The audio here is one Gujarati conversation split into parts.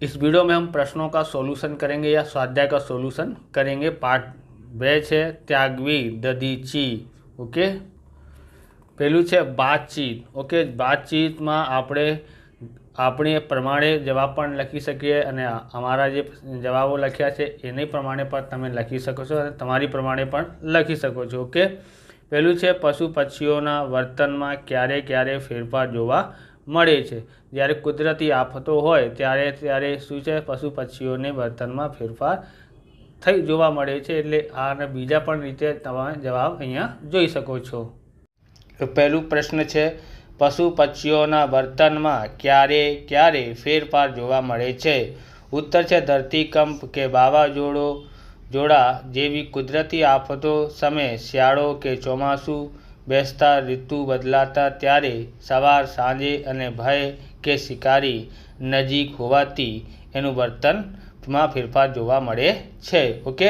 इस वीडियो में हम प्रश्नों का सॉल्यूशन करेंगे या स्वाध्याय का सॉल्यूशन करेंगे। पार्ट 2 છે ત્યાગવી દધીચી। ઓકે, પહેલું છે વાતચીત। ઓકે, વાતચીતમાં આપણે પ્રમાણે જવાબ પણ લખી શકીએ અને અમારા જે જવાબો લખ્યા છે એની પ્રમાણે પણ તમે લખી શકો છો અને તમારી પ્રમાણે પણ લખી શકો છો। ઓકે, પહેલું છે પશુ પક્ષીઓના વર્તનમાં ક્યારે ક્યારે ફેરફાર જોવા મળે છે। જ્યારે કુદરતી આફતો હોય ત્યારે શું છે, પશુ પક્ષીઓને વર્તનમાં ફેરફાર થઈ જોવા મળે છે। એટલે આને બીજા પણ રીતે તમે જવાબ અહીંયા જોઈ શકો છો। તો પહેલું પ્રશ્ન છે પશુ પક્ષીઓના વર્તનમાં ક્યારે ક્યારે ફેરફાર જોવા મળે છે। ઉત્તર છે ધરતીકંપ કે વાવાઝોડા જેવી કુદરતી આફતો સમયે, શિયાળો કે ચોમાસું, બેસતા ઋતુ બદલાતા ત્યારે, સવાર સાંજે અને ભય કે શિકારી નજીક હોવાથી એનું વર્તનમાં ફેરફાર જોવા મળે છે। ઓકે,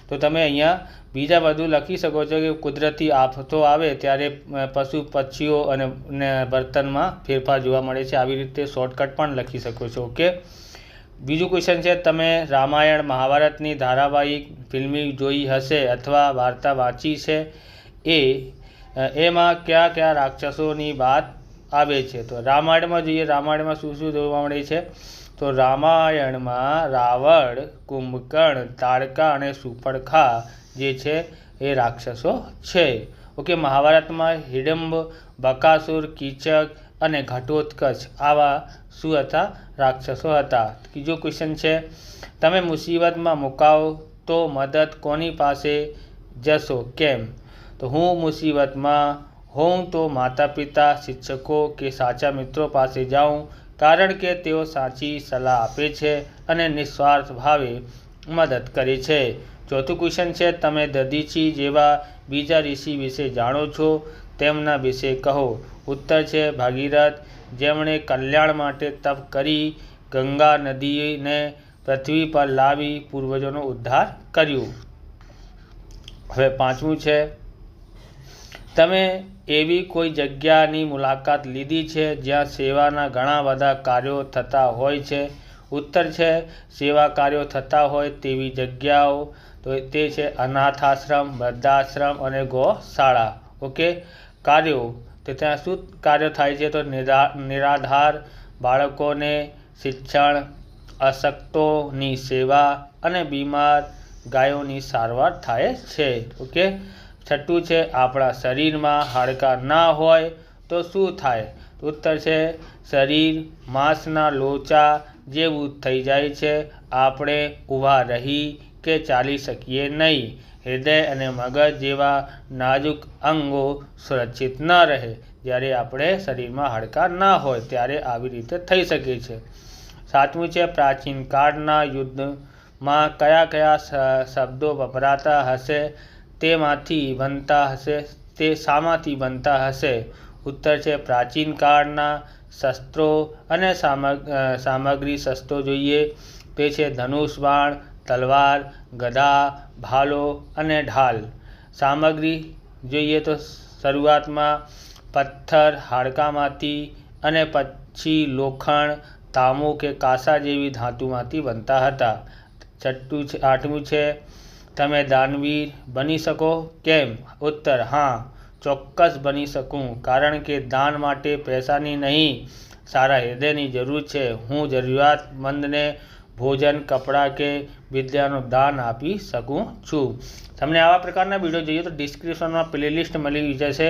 તો તમે અહીંયા બીજા બધું લખી શકો છો કે કુદરતી આફતો આવે ત્યારે પશુ પક્ષીઓ અને વર્તનમાં ફેરફાર જોવા મળે છે। આવી રીતે શોર્ટકટ પણ લખી શકો છો। ઓકે, બીજું ક્વેશ્ચન છે તમે રામાયણ મહાભારતની ધારાવાહિક ફિલ્મી જોઈ હશે અથવા વાર્તા વાંચી છે, એમાં કયા કયા રાક્ષસોની વાત આવે છે। તો રામાયણમાં જોઈએ, રામાયણમાં શું શું જોવા મળે છે? તો રામાયણમાં રાવણ, કુંભકર્ણ, તાડકા અને સુપર્ણખા જે છે એ રાક્ષસો છે। ઓકે, મહાભારતમાં હિડમ્બ, બકાસુર, કીચક અને ઘટોત્કચ આવા શું હતા? રાક્ષસો હતા। ત્રીજો ક્વેશ્ચન છે તમે મુસીબતમાં મુકાઓ તો મદદ કોની પાસે જશો, કેમ? તો હું મુસીબતમાં હોઉં તો માતા પિતા, શિક્ષકો કે સાચા મિત્રો પાસે જાઉં, કારણ કે તેઓ સાચી સલાહ આપે છે અને નિસ્વાર્થ ભાવે મદદ કરે છે। ચોથું ક્વેશ્ચન છે તમે દધીચી જેવા બીજા ઋષિ વિશે જાણો છો, તેમના વિશે કહો। ઉત્તર છે ભાગીરથ, જેમણે કલ્યાણ માટે તપ કરી ગંગા નદીને પૃથ્વી પર લાવી પૂર્વજોનો ઉદ્ધાર કર્યો। હવે પાંચમું છે તમે એવી કોઈ જગ્યાની મુલાકાત લીધી છે જ્યાં સેવાના ઘણા બધા કાર્યો થતા હોય છે? ઉત્તર છે સેવા કાર્યો થતા હોય તેવી જગ્યાઓ, તો તે છે અનાથ આશ્રમ, વૃદ્ધાશ્રમ અને ગૌશાળા। ઓકે, કાર્યો તો ત્યાં શું કાર્ય થાય છે? તો નિરાધાર બાળકોને શિક્ષણ, અશક્તોની સેવા અને બીમાર ગાયોની સારવાર થાય છે। ઓકે, છઠ્ઠું છે આપણા શરીરમાં હાડકાં ના હોય તો શું થાય? ઉત્તર છે શરીર માંસના લોચા જેવું થઈ જાય છે, આપણે ઊભા રહી કે ચાલી શકીએ નહીં, હૃદય અને મગજ જેવા નાજુક અંગો સુરક્ષિત ન રહે। જ્યારે આપણે શરીરમાં હાડકાં ના હોય ત્યારે આવી રીતે થઈ શકે છે। સાતમું છે પ્રાચીન કાળના યુદ્ધમાં કયા કયા શબ્દો વપરાતા હશે, તે શામાંથી બનતા હશે? ઉત્તર છે પ્રાચીન કાળના શસ્ત્રો અને સામગ્રી શસ્ત્રો જોઈએ તે છે ધનુષ, બાણ, તલવાર, ગદા, ભાલો અને ઢાલ। સામગ્રી જોઈએ તો શરૂઆતમાં પથ્થર, હાડકામાંથી અને પછી લોખંડ, તાંબુ કે કાંસા જેવી ધાતુમાંથી બનતા હતા। આઠમું છે તમે દાનવીર બની શકો, કેમ? ઉત્તર હા, ચોક્કસ બની શકું, કારણ કે દાન માટે પૈસાની નહીં, સારા હૃદયની જરૂર છે। હું જરૂરિયાતમંદને ભોજન, કપડાં કે વિદ્યાનું દાન આપી શકું છું। તમને આવા પ્રકારના વિડીયો જોઈએ તો ડિસ્ક્રિપ્શનમાં પ્લેલિસ્ટ મળી જશે,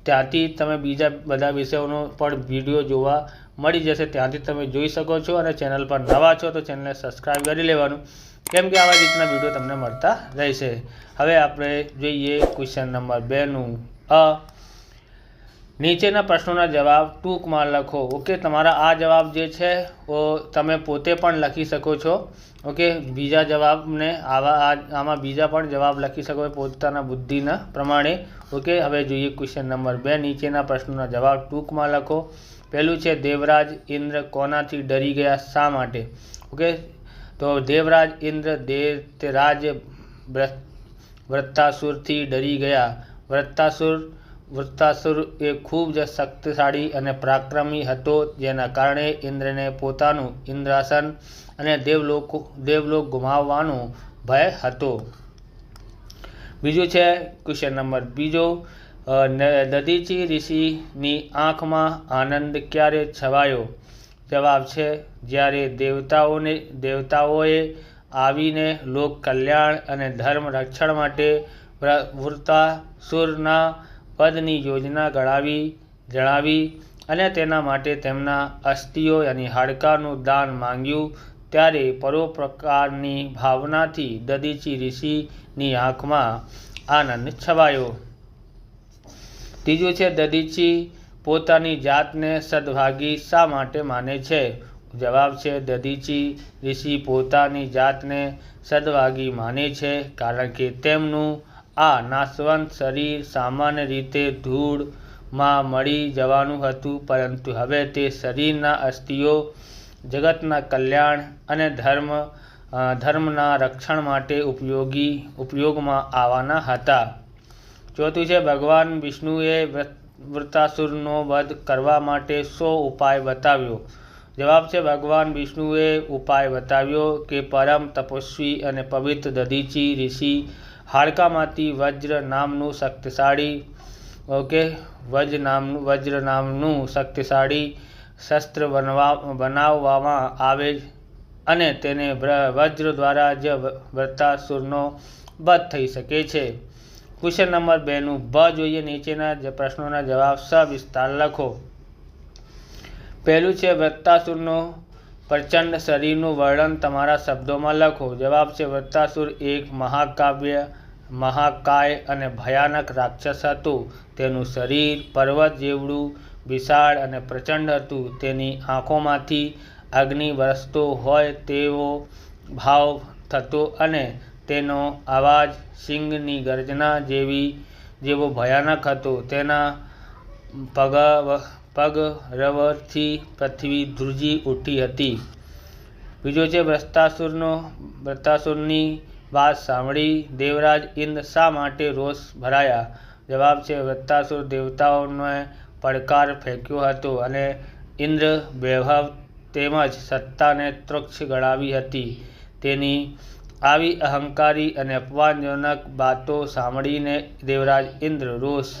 ત્યાંથી તમે બીજા બધા વિષયોનો પણ વિડીયો જોવા મળી જશે, ત્યાંથી તમે જોઈ શકો છો। અને ચેનલ પર નવા છો તો ચેનલને સબસ્ક્રાઈબ કરી લેવાનું, કેમ કે આવા રીતના વિડીયો તમને મળતા રહેશે। હવે આપણે જોઈએ ક્વેશ્ચન નંબર 2નું નીચેના પ્રશ્નોના જવાબ ટૂંકમાં લખો। ઓકે, તમારા આ જવાબ જે છે તમે પોતે પણ લખી શકો છો। ઓકે, બીજા જવાબને આમાં બીજા પણ જવાબ લખી શકો પોતાના બુદ્ધિના પ્રમાણે। ઓકે, હવે જોઈએ ક્વેશ્ચન નંબર 2, નીચેના પ્રશ્નોના જવાબ ટૂંકમાં લખો। પહેલું છે દેવરાજ ઇન્દ્ર કોનાથી ડરી ગયા, શા માટે? ઓકે, તો દેવરાજ ઇન્દ્ર દૈત્યરાજ વૃત્તાસુરથી ડરી ગયા। વૃત્તાસુર એ ખૂબ જ શક્તિશાળી અને પરાક્રમી હતો, જેના કારણે ઇન્દ્રને પોતાનું ઇન્દ્રાસન અને દેવલોક ગુમાવવાનો ભય હતો. બીજું છે ક્વેશ્ચન નંબર બીજો, દધીચી ઋષિની આંખમાં આનંદ ક્યારે છવાયો? જવાબ છે જ્યારે દેવતાઓએ આવીને લોક કલ્યાણ અને ધર્મ રક્ષણ માટે વૃત્તાસુરના વધની યોજના જણાવી અને તેના માટે તેમના અસ્થિઓ યાની હાડકાનું દાન માંગ્યું, ત્યારે પરોપકારની ભાવનાથી દધીચી ઋષિની આંખમાં આનંદ છવાયો. ત્રીજું છે દધીચી પોતાની જાતને સદભાગી શા માટે માને છે? જવાબ છે દધીચી ઋષિ પોતાની જાતને સદભાગી માને છે કારણ કે તેમનું આ નાશવંત શરીર સામાન્ય રીતે ધૂળમાં મળી જવાનું હતું, પરંતુ હવે તે શરીરના અસ્થિઓ જગતના કલ્યાણ અને ધર્મના રક્ષણ માટે ઉપયોગમાં આવવાના હતા. ચોથું છે ભગવાન વિષ્ણુએ વૃત્તાસુરનો વધ કરવા માટે શો ઉપાય બતાવ્યો? જવાબ છે ભગવાન વિષ્ણુએ ઉપાય બતાવ્યો કે પરમ તપસ્વી અને પવિત્ર દધીચી ઋષિ હાડકામાંથી વજ્ર નામનું શક્તિશાળી શસ્ત્ર બનાવવામાં આવે અને તેને વજ્ર દ્વારા જ વૃત્તાસુરનો વધ થઈ શકે છે. ક્વેશ્ચન નંબર 2નું બ જોઈએ. નીચેના પ્રશ્નોના જવાબ સવિસ્તાર લખો. પહેલું છે વૃત્તાસુરનો પ્રચંડ શરીરનું વર્ણન તમારા શબ્દોમાં લખો. જવાબ છે વૃત્તાસુર એક મહાકાય અને ભયાનક રાક્ષસ હતું. તેનું શરીર પર્વત જેવડું વિશાળ અને પ્રચંડ હતું. તેની આંખોમાંથી અગ્નિ વરસતો હોય તેવો ભાવ થતો અને તેનો અવાજ સિંહની ગર્જના જેવો ભયાનક હતો. તેના પગરવથી પૃથ્વી ધ્રુજી ઉઠી હતી. બીજો છે વૃત્તાસુરની વાત સાંભળી દેવરાજ ઇન્દ્ર શા માટે રોષ ભરાયા? જવાબ છે વૃત્તાસુર દેવતાઓને પડકાર ફેંક્યો હતો અને ઇન્દ્ર વૈભવ તેમજ સત્તાને તુચ્છ ગણાવી હતી. તેની આવી અહંકારી અને અપમાનજનક વાતો સાંભળીને દેવરાજ ઇન્દ્ર રોષ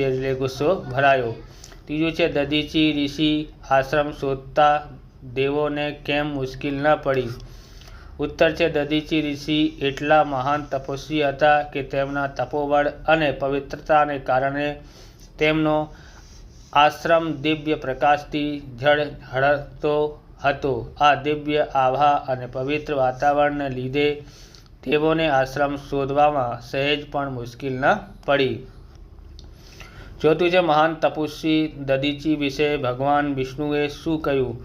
એટલે ગુસ્સો ભરાયો. ત્રીજું છે દધીચી ઋષિ આશ્રમ શોધતા દેવોને કેમ મુશ્કેલ ન પડી? ઉત્તર છે દધીચી ઋષિ એટલા મહાન તપસ્વી હતા કે તેમના તપોબળ અને પવિત્રતાને કારણે તેમનો આશ્રમ દિવ્ય પ્રકાશથી ઝળહળતો હતો. આ દિવ્ય આભા અને પવિત્ર વાતાવરણને લીધે તેઓને આશ્રમ શોધવામાં સહેજ પણ મુશ્કેલ ન પડી. ચોથું છે મહાન તપસ્વી દધીચી વિશે ભગવાન વિષ્ણુએ શું કહ્યું?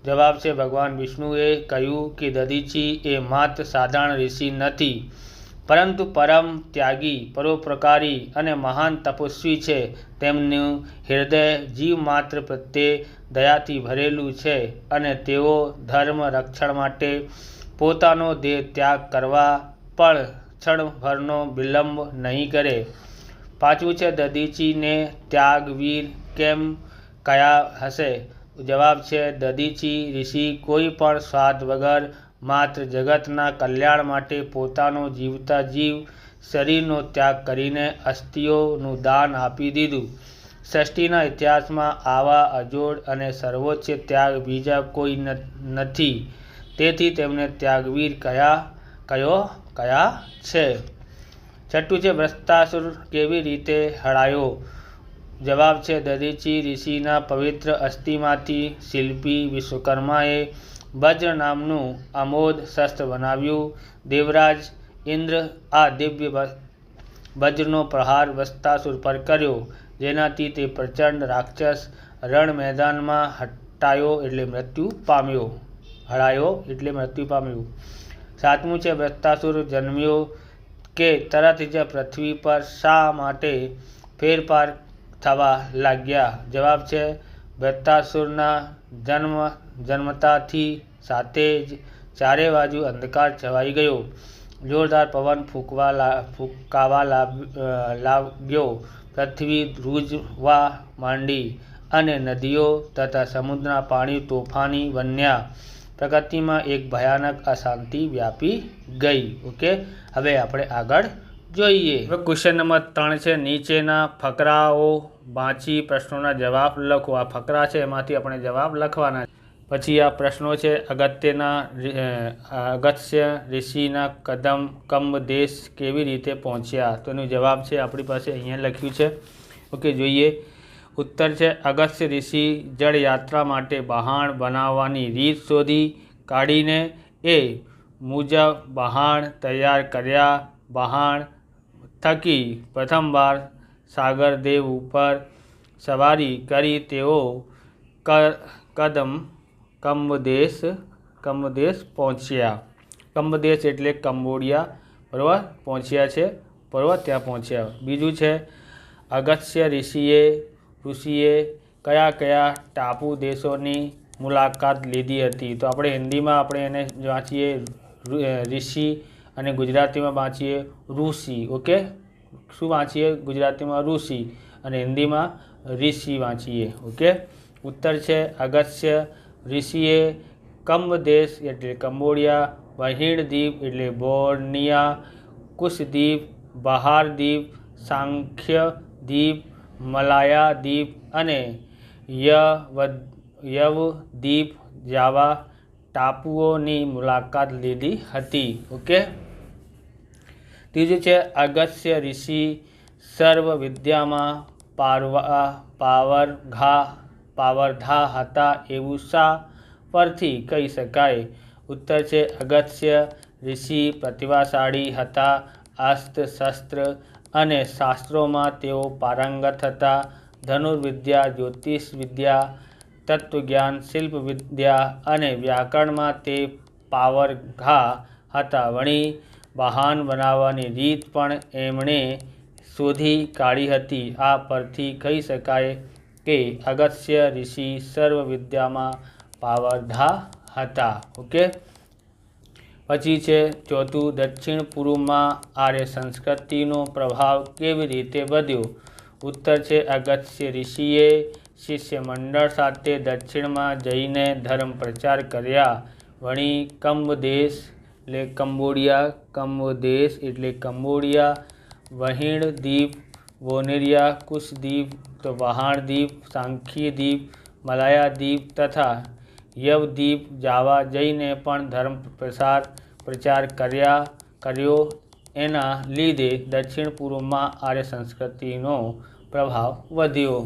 જવાબ છે ભગવાન વિષ્ણુએ કહ્યું કે દધીચી એ માત્ર સાધારણ ઋષિ નથી, પરંતુ પરમ ત્યાગી, પરોપકારી અને મહાન તપસ્વી છે. તેમનું હૃદય જીવ માત્ર પ્રત્યે દયાથી ભરેલું છે અને તેઓ ધર્મ રક્ષણ માટે પોતાનો દેહ ત્યાગ કરવા પણ ક્ષણભરનો વિલંબ નહીં કરે. પાંચમું છે દધીચીને ત્યાગવીર કેમ કયા હશે? જવાબ છે દધીચી ઋષિ કોઈ પણ સ્વાર્થ વગર માત્ર જગતના કલ્યાણ માટે પોતાનો જીવતા જીવ શરીરનો ત્યાગ કરીને અસ્થિઓનું દાન આપી દીધું. સૃષ્ટિના ઇતિહાસમાં આવા અજોડ અને સર્વોચ્ચ ત્યાગ બીજા કોઈ નથી, તેથી તેમને ત્યાગવીર કયા છે. છઠ્ઠું છે વૃત્તાસુર કેવી રીતે હરાયો? જવાબ છે દધીચી ઋષિના પવિત્ર અસ્થિમાંથી શિલ્પી વિશ્વકર્માએ વજ્ર નામનું અમોઘ શસ્ત્ર બનાવ્યું. દેવરાજ ઇન્દ્ર આ દિવ્ય વજ્રનો પ્રહાર વૃત્તાસુર પર કર્યો, જેનાથી તે પ્રચંડ રાક્ષસ રણ મેદાનમાં હરાયો એટલે મૃત્યુ પામ્યો. સાતમું છે વૃત્તાસુર જન્મ્યો કે તરત જ પૃથ્વી પર શા માટે ફેરફાર થવા લાગ્યા? જવાબ છે વૃત્તાસુરના જન્મતાથી સાથે જ ચારે બાજુ અંધકાર છવાઈ ગયો. જોરદાર પવન ફૂંકાવા લાગ્યો. પૃથ્વી ધ્રુજવા માંડી અને નદીઓ તથા સમુદ્રના પાણી તોફાની બન્યા. પ્રગતિમાં એક ભયાનક અશાંતિ વ્યાપી ગઈ. ઓકે, હવે આપણે આગળ જોઈએ. હવે ક્વેશ્ચન નંબર 3 છે, નીચેના ફકરાઓ વાંચી પ્રશ્નોના જવાબ લખો. આ ફકરા છે, એમાંથી આપણે જવાબ લખવાના. પછી આ પ્રશ્નો છે, અગસ્ત્ય ઋષિના કમ્બદેશ કેવી રીતે પહોંચ્યા? તો એનો જવાબ છે આપણી પાસે અહીંયા લખ્યું છે. ઓકે, જોઈએ. ઉત્તર છે, અગસ્ત્ય ઋષિ જળયાત્રા માટે વહાણ બનાવવાની રીત શોધી કાઢીને એ મુજબ વહાણ તૈયાર કર્યા. વહાણ થકી પ્રથમવાર સાગરદેવ ઉપર સવારી કરી તેઓ કમ્બદેશ પહોંચ્યા. કમ્બદેશ એટલે કંબોડિયા, બરાબર, પહોંચ્યા છે, બરાબર, ત્યાં પહોંચ્યા. બીજું છે, અગસ્ત્ય ઋષિએ કયા કયા ટાપુ દેશોની મુલાકાત લીધી હતી? તો આપણે હિન્દીમાં આપણે એને વાંચીએ ઋષિ અને ગુજરાતીમાં વાંચીએ ઋષિ. ઓકે, શું વાંચીએ? ગુજરાતીમાં ઋષિ અને હિન્દીમાં ઋષિ વાંચીએ. ઓકે, ઉત્તર છે, અગસ્ત્ય ઋષિએ કમ્બદેશ એટલે કંબોડિયા, વહીણ દ્વીપ એટલે બોર્નિયા, કુશદ્વીપ, બહાર દ્વીપ, સાંખ્ય દ્વીપ, મલાયા દ્વીપ અને યવદ્વીપ જાવા ટાપુઓની મુલાકાત લીધી હતી. ઓકે, ત્રીજું છે, અગસ્ત્ય ઋષિ સર્વ વિદ્યામાં પાવરધા હતા એવું શા પરથી કહી શકાય? ઉત્તર છે, અગસ્ત્ય ઋષિ પ્રતિભાશાળી હતા. અસ્ત્ર શસ્ત્ર અને શાસ્ત્રોમાં તેઓ પારંગત હતા. ધનુર્વિદ્યા, જ્યોતિષ વિદ્યા, તત્વજ્ઞાન, શિલ્પ વિદ્યા અને વ્યાકરણમાં તે પાવરઘા હતા. વળી વાહન બનાવવાની રીત પણ એમણે શોધી કાઢી હતી. આ પરથી કહી શકાય કે અગસ્ત્ય ઋષિ સર્વ વિદ્યામાં પાવરધા હતા. ઓકે, પછી છે ચોથું, દક્ષિણ પૂર્વમાં આર્ય સંસ્કૃતિનો પ્રભાવ કેવી રીતે વધ્યો? ઉત્તર છે, અગસ્ત્ય ઋષિએ શિષ્યમંડળ સાથે દક્ષિણમાં જઈને ધર્મ પ્રચાર કર્યા. વળી કમ્બદેશ એટલે કંબોડિયા, વહીણ દ્વીપ, બોનેરિયા, કુશદ્વીપ, તો વહાણ દ્વીપ, સાંખ્ય દ્વીપ, મલાયા દ્વીપ તથા યવદ્વીપ જાવા જઈને પણ ધર્મ પ્રચાર કર્યો. એના લીધે દક્ષિણ પૂર્વમાં આર્ય સંસ્કૃતિનો પ્રભાવ વધ્યો.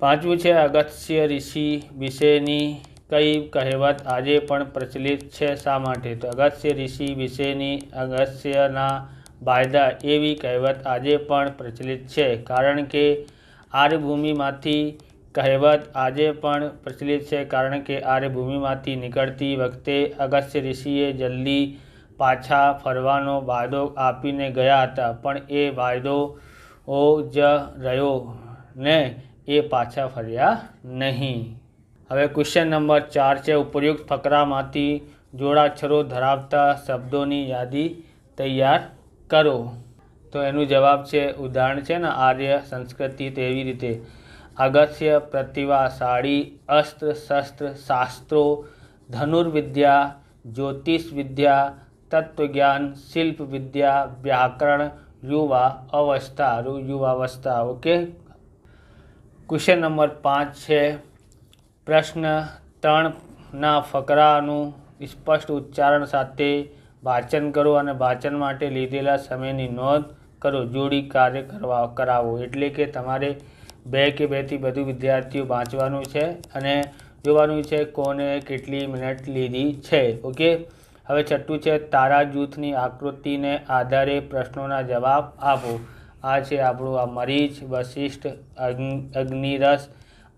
પાંચમું છે, અગસ્ત્ય ઋષિ વિશેની કઈ કહેવત આજે પણ પ્રચલિત છે? શા માટે? તો અગસ્ત્ય ઋષિ વિશેની અગસ્ત્યના વાયદા એવી કહેવત આજે પણ પ્રચલિત છે. કારણ કે આર્યભૂમિમાંથી નીકળતી વખતે અગસ્ત્ય ઋષિએ જલ્દી પાછા ફરવાનો વાયદો આપીને ગયા હતા, પણ એ વાયદો જ રહ્યો ને એ પાછા ફર્યા નહીં. હવે ક્વેશ્ચન નંબર 4 છે, ઉપયુક્ત ફકરામાંથી જોડાક્ષરો ધરાવતા શબ્દોની યાદી તૈયાર કરો. તો એનું જવાબ છે, ઉદાહરણ છે ને આર્ય સંસ્કૃતિ, તેવી રીતે અગસ્ત્ય પ્રતિભાશાળી, અસ્ત્ર શસ્ત્ર શાસ્ત્રો, ધનુર્વિદ્યા, જ્યોતિષ વિદ્યા, તત્વજ્ઞાન, શિલ્પ વિદ્યા, વ્યાકરણ, યુવાવસ્થા. ઓકે, ક્વેશ્ચન નંબર 5 છે, પ્રશ્ન 3ના ફકરાનું સ્પષ્ટ ઉચ્ચારણ સાથે વાંચન કરો અને વાંચન માટે લીધેલા સમયની નોંધ કરો. જોડી કાર્ય કરાવો. એટલે કે તમારે 2 કે 2થી વધુ વિદ્યાર્થીઓ વાંચવાનું છે અને જોવાનું છે કોને કેટલી મિનિટ લીધી છે. ઓકે, હવે છઠ્ઠું છે, તારા જૂથની આકૃતિને આધારે પ્રશ્નોના જવાબ આપો. આ છે આપણું આ મરીચ, વશિષ્ઠ, અગ્નિરસ,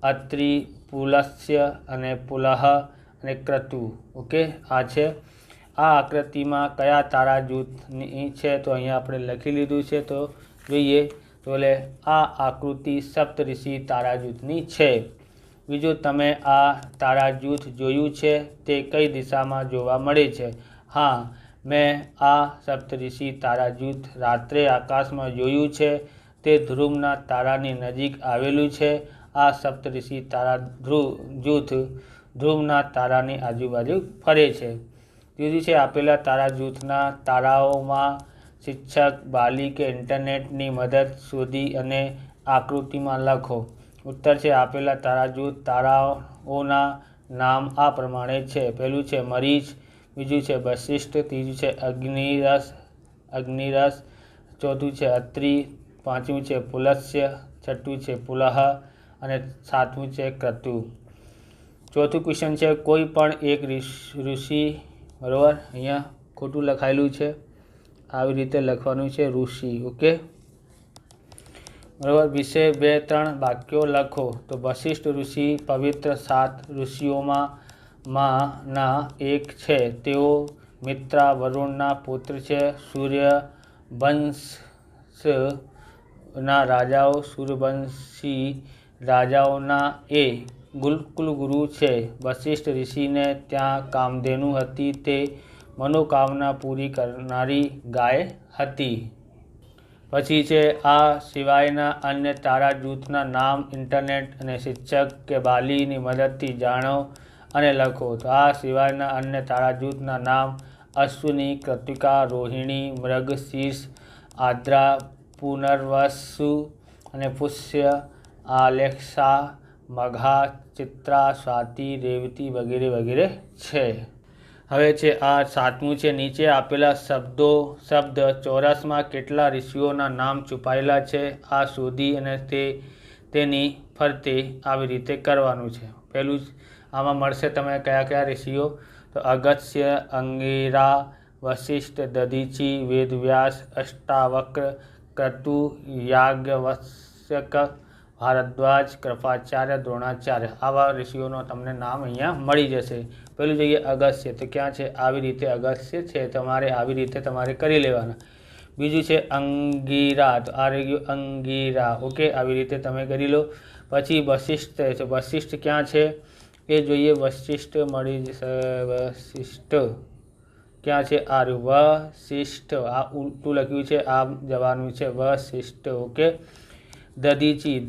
અત્રિ, પુલસ્ય અને પુલહ અને ક્રતુ. ઓકે, આ છે. આ આકૃતિમાં કયા તારા જૂથની છે? તો અહીંયા આપણે લખી લીધું છે, તો જોઈએ. તો આ આકૃતિ સપ્તઋષિ તારા જૂથની છે. બીજું, તમે આ તારા જૂથ જોયું છે? તે કઈ દિશામાં જોવા મળે છે? હા, મેં આ સપ્તઋષિ તારા જૂથ રાત્રે આકાશમાં જોયું છે. તે ધ્રુવના તારાની નજીક આવેલું છે. આ સપ્તઋષિ તારા જૂથ ધ્રુવના તારાની આજુબાજુ ફરે છે। ત્રીજું છે આપેલા તારા જૂથના તારાઓમાં શિક્ષક બાલી કે ઇન્ટરનેટની મદદ શોધી અને આકૃતિમાં લખો। ઉત્તર છે આપેલા તારા જૂથ તારાઓના નામ આ પ્રમાણે છે। પહેલું છે મરીચ, બીજું છે વશિષ્ઠ, ત્રીજું છે અગ્નિરસ, ચોથું છે અત્રિ, પાંચમું છે પુલસ્ય, છઠ્ઠું છે પુલહ અને સાતમું છે ક્રતુ। ચોથું ક્વેશ્ચન છે કોઈ પણ એક ઋષિ, બરાબર, અહીંયા ખોટું લખાયેલું છે, આવી રીતે લખવાનું છે ઋષિ, ઓકે, બરાબર, વિશે 2-3 વાક્યો લખો। તો વશિષ્ઠ ઋષિ પવિત્ર 7 ઋષિઓમાંના એક છે। તેઓ મિત્રા વરુણના પુત્ર છે। સૂર્યવંશના રાજાઓ સૂર્યવંશી રાજાઓના એ કુલગુરુ છે। વશિષ્ઠ ઋષિને ત્યાં કામધેનુ હતી, તે મનોકામના પૂરી કરનારી ગાય હતી। પછી છે આ સિવાયના અન્ય તારા જૂથના નામ ઇન્ટરનેટ અને શિક્ષક કે બાલીની મદદથી જાણો અને લખો। તો આ સિવાયના અન્ય તારા જૂથના નામ અશ્વિની, કૃતિકા, રોહિણી, મૃગશીર્ષ, આદ્રા, પુનર્વસુ અને પુષ્ય, આલેખ્યા, મઘા, ચિત્રા, સ્વાતિ, રેવતી વગેરે વગેરે છે। હવે છે આ સાતમું છે નીચે આપેલા શબ્દ ચોરસમાં કેટલા ઋષિઓના નામ છુપાયેલા છે આ શોધી અને તેની ફરતે આવી રીતે કરવાનું છે। પહેલું આમાં મળશે તમે કયા કયા ઋષિઓ, તો અગસ્ત્ય, અંગિરા, વશિષ્ઠ, દધીચી, વેદવ્યાસ, અષ્ટાવક્ર, ક્રતુ, યાજ્ઞવલ્ક્ય, ભારદ્વાજ, કૃપાચાર્ય, દ્રોણાચાર્ય, આવા ઋષિઓનો તમને નામ અહીંયા મળી જશે। પહેલું જોઈએ અગસ્ત્ય, તો ક્યાં છે, આવી રીતે અગસ્ત્ય છે, તમારે આવી રીતે તમારે કરી લેવાના। બીજું છે અંગિરા, તો આ રહી ગયું અંગિરા, ઓકે, આવી રીતે તમે કરી લો। પછી વશિષ્ઠ છે, વશિષ્ઠ ક્યાં છે એ જોઈએ, વશિષ્ઠ મળી જશે, વશિષ્ઠ ક્યાં છે, આ રહ્યું વશિષ્ઠ, આ ઉલટું લખ્યું છે, આ જવાનું છે વશિષ્ઠ, ઓકે। દધીચી,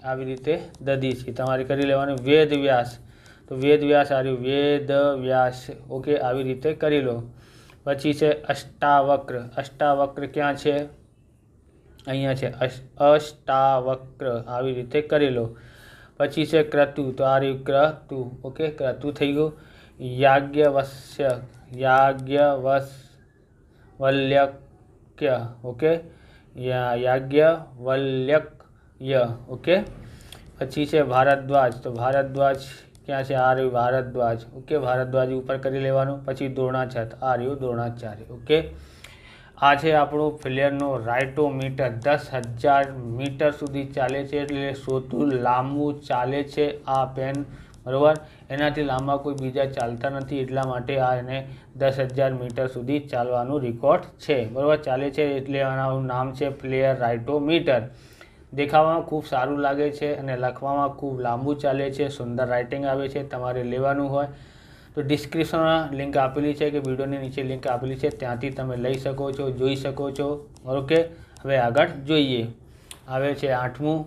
આવી રીતે દધીચી તમારે કરી લેવાનું। વેદવ્યાસ, તો વેદવ્યાસ આ રહ્યું વેદવ્યાસ, ઓકે, આવી રીતે કરી લો। પછી છે અષ્ટાવક્ર ક્યાં છે, અહીંયા છે અષ્ટાવક્ર, આવી રીતે કરી લો। પછી છે ક્રતુ, તો આ રહ્યું ક્રતુ, ઓકે, ક્રતુ થઈ ગયું। Yajnavalkya, okay, Yajnavalkya, okay. પછી છે ભારદ્વાજ, તો ભારદ્વાજ ક્યાં છે, આ રહ્યું ભારદ્વાજ, ઓકે, ભારદ્વાજ ઉપર કરી લેવાનું। પછી દ્રોણાચાર્ય, આ રહ્યું દ્રોણાચાર્ય, ઓકે। આ છે આપણું ફ્લેરનો રાઇટોમીટર, 10,000 મીટર સુધી ચાલે છે, એટલે સૌથી લાંબુ ચાલે છે આ પેન, બરાબર, એનાથી લાંબા કોઈ બીજા ચાલતા નથી, એટલા માટે આ એને 10,000 મીટર સુધી ચાલવાનું રેકોર્ડ છે, બરાબર, ચાલે છે, એટલે આનું નામ છે ફ્લેર રાઇટોમીટર। દેખાવામાં ખૂબ સારું લાગે છે અને લખવામાં ખૂબ લાંબુ ચાલે છે, સુંદર રાઇટિંગ આવે છે। તમારે લેવાનું હોય તો ડિસ્ક્રિપ્શનમાં લિંક આપેલી છે કે વિડીયોની નીચે લિંક આપેલી છે, ત્યાંથી તમે લઈ શકો છો, જોઈ શકો છો, ઓકે। હવે આગળ જોઈએ, આવે છે 8મું,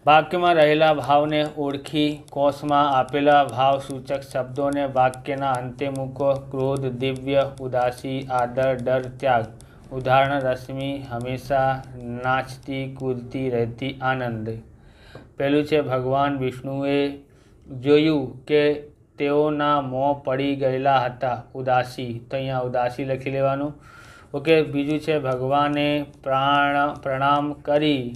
વાક્યમાં રહેલા ભાવને ઓળખી કોષમાં આપેલા ભાવસૂચક શબ્દોને વાક્યના અંતે મૂકો। ક્રોધ, દિવ્ય, ઉદાસી, આદર, ડર, ત્યાગ। ઉદાહરણ, રશ્મિ હંમેશા નાચતી કૂદતી રહેતી, આનંદ। પહેલું છે ભગવાન વિષ્ણુએ જોયું કે તેઓના મોં પડી ગયેલા હતા, ઉદાસી, તો અહીંયા ઉદાસી લખી લેવાનું, ઓકે। બીજું છે ભગવાને પ્રણામ કરી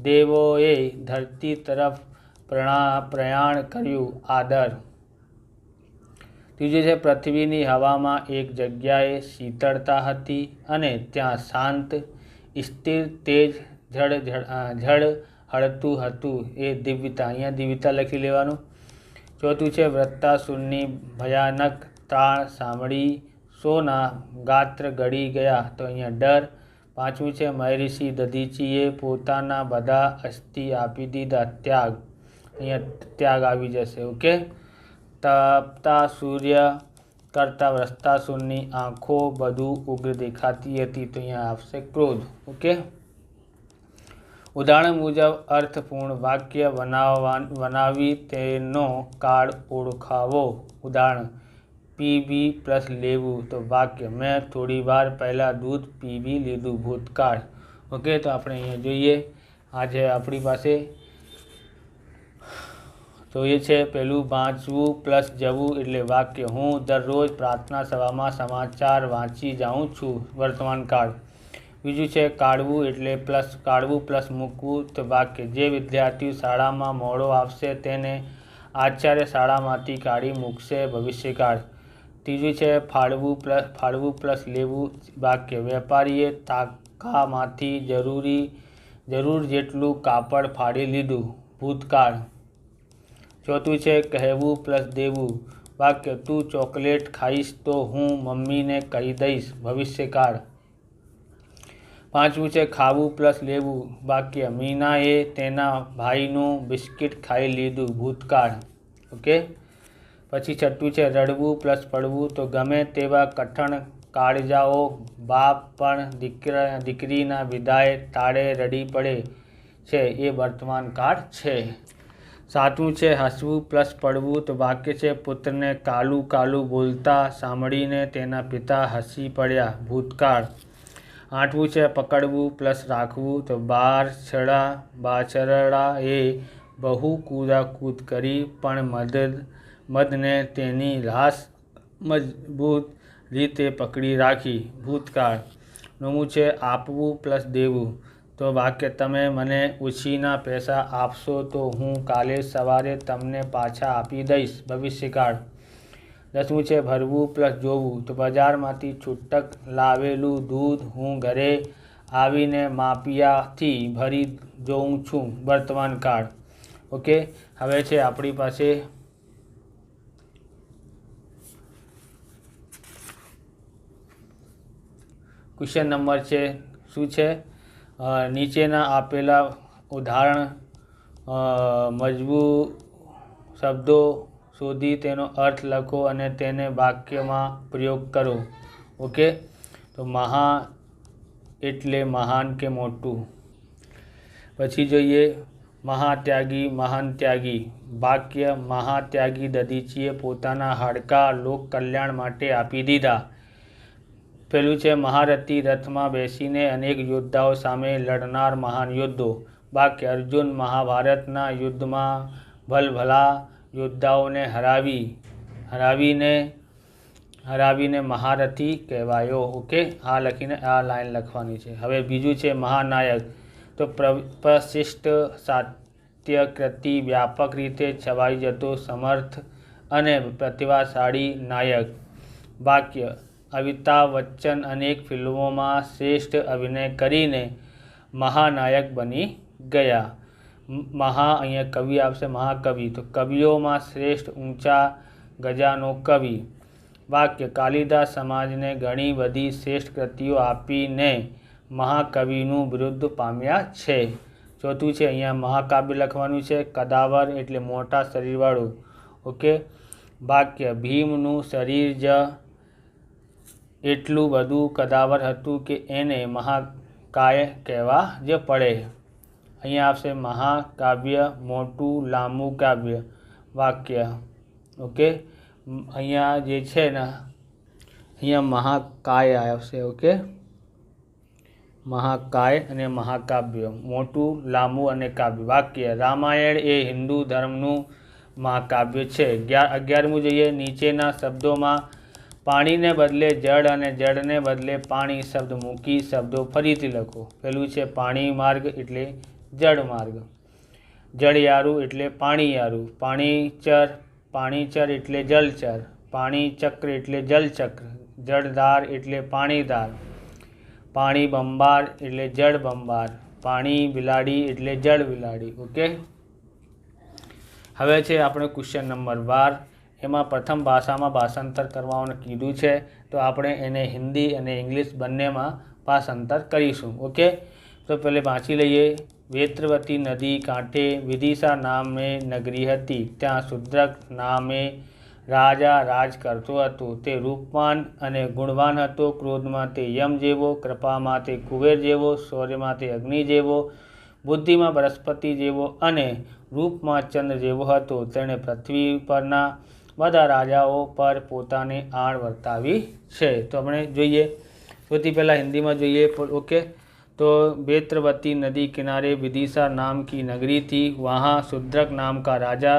દેવોએ ધરતી તરફ પ્રયાણ કર્યું, આદર। ત્રીજું છે પૃથ્વીની હવામાં એક જગ્યાએ શીતળતા હતી અને ત્યાં શાંત સ્થિર તેજ ઝળહળતું હતું, એ દિવ્યતા, અહીંયા દિવ્યતા લખી લેવાનું। ચોથું છે વૃત્તાસુરની ભયાનક ત્રાળ સાંભળી સોના ગાત્ર ગળી ગયા, તો અહીંયા ડર। પાંચમું છે મહર્ષિ દધીચીએ પોતાના બધા અસ્થિ આપી દીધા, ત્યાગ, અહીંયા ત્યાગ આવી જશે, ઓકે। તપતા સૂર્ય કરતાં વૃત્તાસુરની આંખો વધુ ઉગ્ર દેખાતી હતી, તો અહીંયા આવશે ક્રોધ, ઓકે। ઉદાહરણ મુજબ અર્થપૂર્ણ વાક્ય બનાવી તેનો કાળ ઓળખાવો. ઉદાહરણ: પીવી પ્લસ લેવું. તો વાક્ય: મેં થોડી વાર પહેલાં દૂધ પીવી લીધું. ભૂતકાળ. ઓકે, તો આપણે અહીંયા જોઈએ. આ છે આપણી પાસે. તો એ છે પહેલું વાંચવું પ્લસ જવું એટલે વાક્ય: હું દરરોજ પ્રાર્થના સભામાં સમાચાર વાંચી જાઉં છું. વર્તમાન કાળ. બીજું છે કાઢવું એટલે કાઢવું પ્લસ મૂકવું. તો વાક્ય: જે વિદ્યાર્થી શાળામાં મોડો આવશે તેને આચાર્ય શાળામાંથી કાઢી મૂકશે. ભવિષ્યકાળ. ત્રીજું છે ફાળવું પ્લસ લેવું. વાક્ય: વેપારીએ તાકામાંથી જરૂર જેટલું કાપડ ફાડી લીધું. ભૂતકાળ. ચોથું છે કહેવું પ્લસ દેવું. વાક્ય: તું ચોકલેટ ખાઈશ તો હું મમ્મીને કહી દઈશ. ભવિષ્યકાળ. પાંચમું છે ખાવું પ્લસ લેવું. વાક્ય: મીનાએ તેના ભાઈનું બિસ્કિટ ખાઈ લીધું. ભૂતકાળ. ઓકે. પછી છઠ્ઠું છે રડવું પ્લસ પડવું. તો ગમે તેવા કઠણ કાળજાઓ બાપ પણ દીકરીના વિદાય તાળે રડી પડે છે એ વર્તમાન કાળ છે. સાતમું છે હસવું પ્લસ પડવું. તો વાક્ય છે પુત્રને કાલું કાલું બોલતા સાંભળીને તેના પિતા હસી પડ્યા. ભૂતકાળ. આઠમું છે પકડવું પ્લસ રાખવું. તો બાછરડાએ બહુ કૂદાકૂદ કરી પણ મદને તેની લાશ મજબૂત રીતે પકડી રાખી. ભૂતકાળ. નવમું છે આપવું પ્લસ દેવું. તો વાક્ય: તમે મને ઉછીના પૈસા આપશો તો હું કાલે સવારે તમને પાછા આપી દઈશ. ભવિષ્યકાળ. 10મું છે ભરવું પ્લસ જોવું. તો બજારમાંથી છૂટક લાવેલું દૂધ હું ઘરે આવીને માપિયાથી ભરી જોઉં છું. વર્તમાન કાળ. ઓકે. હવે છે આપણી પાસે ક્વેશ્ચન નંબર છે. શું છે? નીચેના આપેલા ઉદાહરણ મજબૂત શબ્દો શોધી તેનો અર્થ લખો અને તેને વાક્યમાં પ્રયોગ કરો. ઓકે. તો મહા એટલે મહાન કે મોટું. પછી જોઈએ મહાત્યાગી મહાન ત્યાગી. વાક્ય: મહાત્યાગી દધીચીએ પોતાના હાડકાં લોક કલ્યાણ માટે આપી દીધા. પેલું છે મહારથી રથમાં બેસીને અનેક યોદ્ધાઓ સામે લડનાર મહાન યોદ્ધો. વાક્ય: અર્જુન મહાભારતના યુદ્ધમાં ભલભલા યોદ્ધાઓને હરાવીને મહારથી કહેવાયો. ઓકે. આ લખીને આ લાઈન લખવાની છે. હવે બીજું છે મહાનાયક. તો પ્રશિષ્ટ સાત્યકૃતિ વ્યાપક રીતે છવાઈ જતો સમર્થ અને પ્રતિભાશાળી નાયક. વાક્ય: અમિતાભ બચ્ચન અનેક ફિલ્મોમાં શ્રેષ્ઠ અભિનય કરીને મહાનાયક બની ગયા. અહીંયા કવિ આવશે મહાકવિ. તો કવિઓમાં શ્રેષ્ઠ ઊંચા ગજાનો કવિ. વાક્ય: કાલિદાસ સમાજને ઘણી બધી શ્રેષ્ઠ કૃતિઓ આપીને મહાકવિનું બિરુદ પામ્યા છે. ચોથું છે અહીંયા મહાકાવ્ય લખવાનું છે. કદાવર એટલે મોટા શરીરવાળું. ઓકે. વાક્ય: ભીમનું શરીર જ એટલું બધું કદાવર હતું કે એને મહાકાય કહેવા જ પડે. અહીંયા આવશે મહાકાવ્ય મોટું લાંબુ કાવ્ય. વાક્ય. ઓકે. અહીંયા જે છે ને અહીંયા મહાકાય આવશે. ઓકે. મહાકાય અને મહાકાવ્ય મોટું લાંબુ અને કાવ્ય. વાક્ય: રામાયણ એ હિન્દુ ધર્મનું મહાકાવ્ય છે. 11મું જોઈએ નીચેના શબ્દોમાં પાણીને બદલે જળ અને જળને બદલે પાણી શબ્દ મૂકી શબ્દો ફરીથી લખો. પહેલું છે પાણી માર્ગ એટલે જળ માર્ગ. જળયારું એટલે પાણીયારું. પાણીચર એટલે જલચર. પાણીચક્ર એટલે જલચક્ર. જળધાર એટલે પાણીધાર. પાણી બંબાર એટલે જળ બંબાર. પાણી બિલાડી એટલે જળ બિલાડી. ઓકે. હવે છે આપણે ક્વેશ્ચન નંબર 12. એમાં પ્રથમ ભાષામાં ભાષાંતર કરવાનું કીધું છે. તો આપણે એને હિન્દી અને ઇંગ્લિશ બંનેમાં ભાષાંતર કરીશું. ઓકે. તો પહેલે વાંચી લઈએ. વેત્રવતી નદી કાંઠે વિદિશા નામે નગરી હતી. ત્યાં શુદ્રક નામે રાજા રાજ કરતો હતો. તે રૂપવાન અને ગુણવાન હતો. ક્રોધમાં તે યમ જેવો, કૃપામાં તે કુબેર જેવો, શૌર્યમાં તે અગ્નિ જેવો, બુદ્ધિમાં બૃહસ્પતિ જેવો અને રૂપમાં ચંદ્ર જેવો હતો. તેણે પૃથ્વી પરના બધા રાજાઓ પર પોતાની આણ વર્તાવી છે. તો આપણે જોઈએ, સૌથી પહેલાં હિન્દીમાં જોઈએ. ओके, तो बेत्रवती नदी किनारे विदिशा नाम की नगरी थी. वहाँ शूद्रक नाम का राजा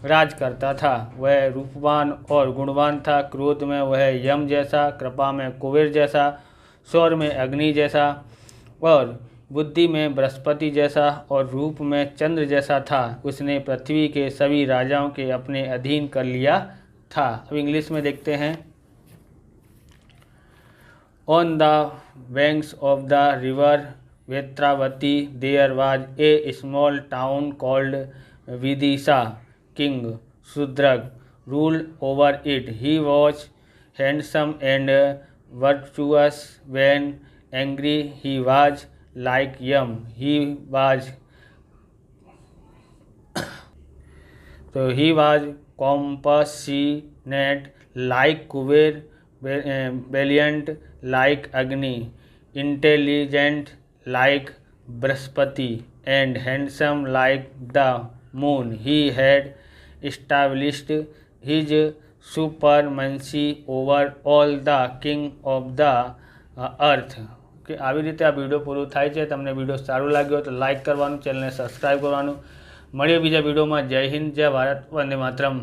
राज करता था. वह रूपवान और गुणवान था. क्रोध में वह यम जैसा, कृपा में कुबेर जैसा, शौर्य में अग्नि जैसा और बुद्धि में बृहस्पति जैसा और रूप में चंद्र जैसा था. उसने पृथ्वी के सभी राजाओं के अपने अधीन कर लिया था. अब इंग्लिश में देखते हैं. On the banks of the river Vetravati there was a small town called Vidisha. King Shudrak ruled over it. He was handsome and virtuous. When angry he was like Yam. He was compassionate like Kuber, valiant like Agni, intelligent like Brihaspati, and handsome like the moon. He had established his supremacy over all the king of the earth. કે આવી રીતે આ વિડીયો પૂરો થાય છે. તમને વિડીયો સારું લાગ્યો તો લાઇક કરવાનું, ચેનલને સબસ્ક્રાઈબ કરવાનું. મળીએ બીજા વિડીયોમાં. જય હિન્દ, જય ભારત, વંદે માતરમ.